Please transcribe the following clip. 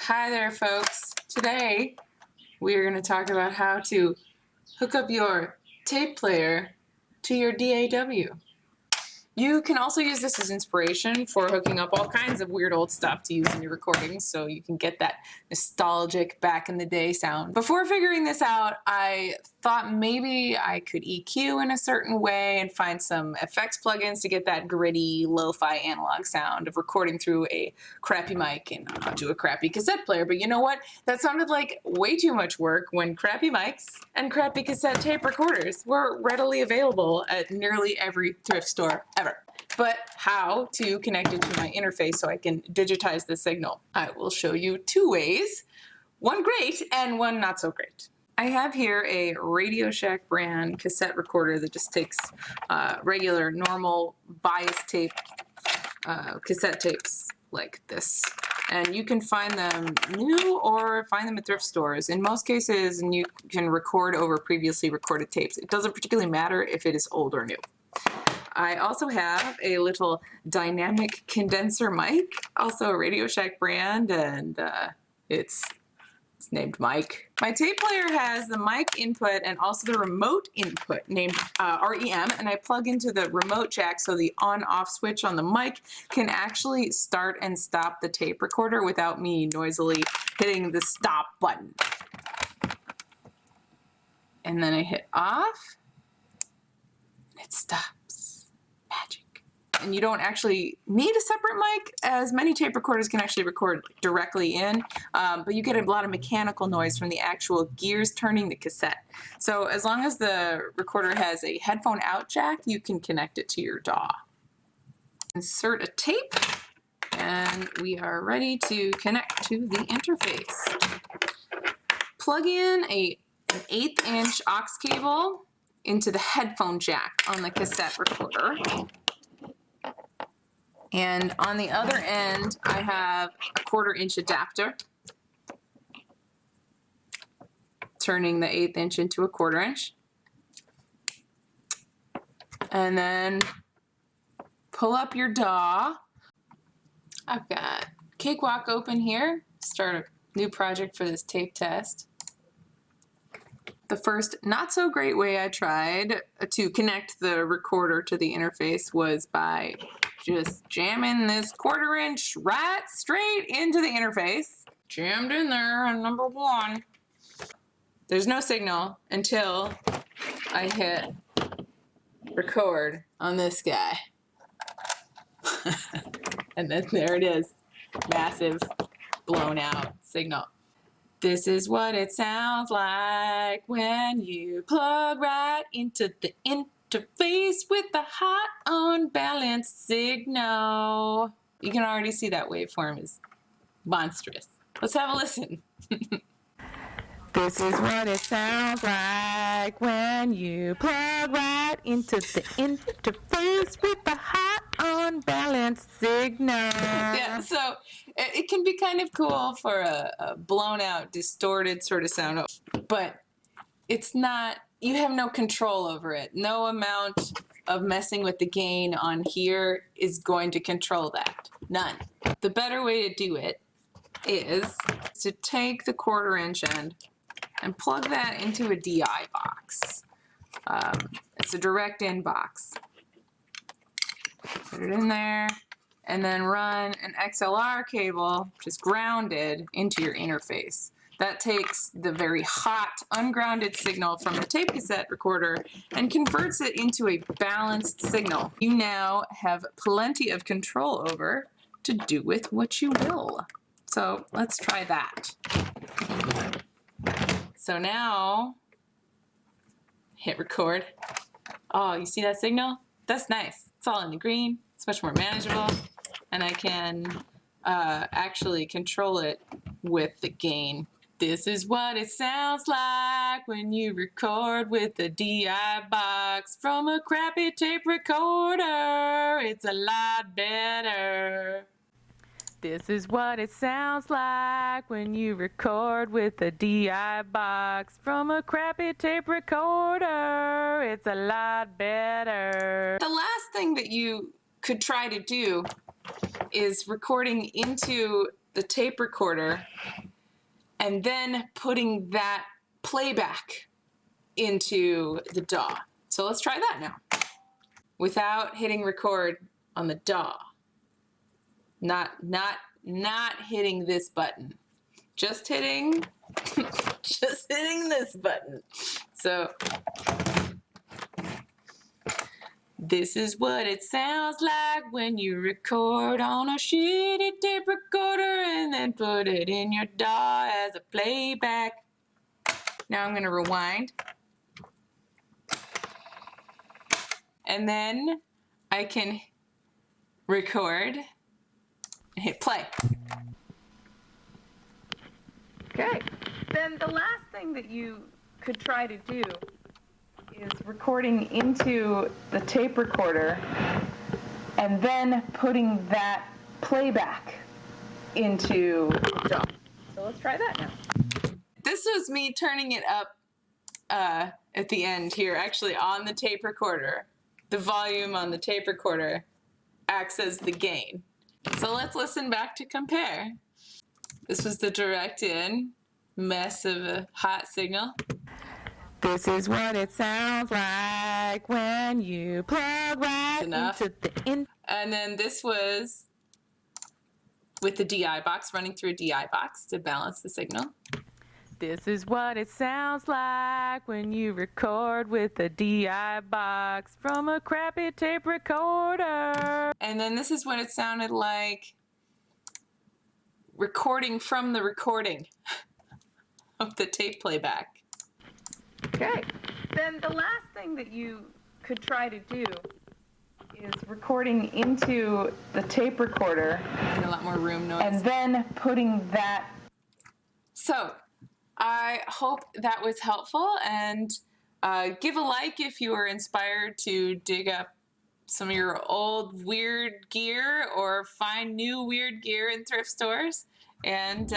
Hi there, folks. Today we are going to talk about how to hook up your tape player to your DAW. You can also use this as inspiration for hooking up all kinds of weird old stuff to use in your recordings so you can get that nostalgic back in the day sound. Before figuring this out, I thought maybe I could EQ in a certain way and find some effects plugins to get that gritty lo-fi analog sound of recording through a crappy mic and onto a crappy cassette player. But you know what? That sounded like way too much work when crappy mics and crappy cassette tape recorders were readily available at nearly every thrift store ever. But how to connect it to my interface so I can digitize the signal? I will show you two ways, one great and one not so great. I have here a Radio Shack brand cassette recorder that just takes regular, normal bias tape cassette tapes like this. And you can find them new or find them at thrift stores. In most cases, you can record over previously recorded tapes. It doesn't particularly matter if it is old or new. I also have a little dynamic condenser mic, also a Radio Shack brand, and it's named Mike. My tape player has the mic input and also the remote input named REM, and I plug into the remote jack so the on-off switch on the mic can actually start and stop the tape recorder without me noisily hitting the stop button. And then I hit off, and it stops. Magic. And you don't actually need a separate mic, as many tape recorders can actually record directly in, but you get a lot of mechanical noise from the actual gears turning the cassette. So as long as the recorder has a headphone out jack, you can connect it to your DAW. Insert a tape, and we are ready to connect to the interface. Plug in an 1/8 inch aux cable into the headphone jack on the cassette recorder. And on the other end, I have a 1/4 inch adapter, turning the 1/8 inch into a 1/4 inch. And then pull up your DAW. I've got Cakewalk open here, start a new project for this tape test. The first not so great way I tried to connect the recorder to the interface was by just jamming this 1/4 inch right straight into the interface. Jammed in there on number 1. There's no signal until I hit record on this guy. And then there it is. Massive blown out signal. This is what it sounds like when you plug right into the interface with the hot unbalanced signal. You can already see that waveform is monstrous. Let's have a listen. This is what it sounds like when you plug right into the interface with the hot unbalanced signal. Yeah, so it can be kind of cool for a blown out, distorted sort of sound, but it's not, you have no control over it. No amount of messing with the gain on here is going to control that. None. The better way to do it is to take the 1/4 inch end and plug that into a DI box. It's a direct in box. Put it in there, and then run an XLR cable, which is grounded, into your interface. That takes the very hot, ungrounded signal from the tape cassette recorder and converts it into a balanced signal you now have plenty of control over to do with what you will. So let's try that. So now, hit record. Oh, you see that signal? That's nice. It's all in the green. It's much more manageable. And I can actually control it with the gain. This is what it sounds like when you record with a DI box from a crappy tape recorder. It's a lot better. This is what it sounds like when you record with a DI box from a crappy tape recorder. It's a lot better. The last thing that you could try to do is recording into the tape recorder and then putting that playback into the DAW. So let's try that now. Without hitting record on the DAW. Not hitting this button. Just hitting this button. So this is what it sounds like when you record on a shitty tape recorder and then put it in your DAW as a playback. Now I'm going to rewind. And then I can record and hit play. Okay. Then the last thing that you could try to do is recording into the tape recorder and then putting that playback into the DAW. So let's try that now. This was me turning it up at the end here, actually on the tape recorder. The volume on the tape recorder acts as the gain. So let's listen back to compare. This was the direct in mess of a hot signal. This is what it sounds like when you plug right into the in. And then this was with the DI box, running through a DI box to balance the signal. This is what it sounds like when you record with a DI box from a crappy tape recorder. And then this is what it sounded like recording from the recording of the tape playback. Okay. Then the last thing that you could try to do is recording into the tape recorder. And a lot more room noise. And then putting that. So, I hope that was helpful, and give a like if you were inspired to dig up some of your old weird gear or find new weird gear in thrift stores. And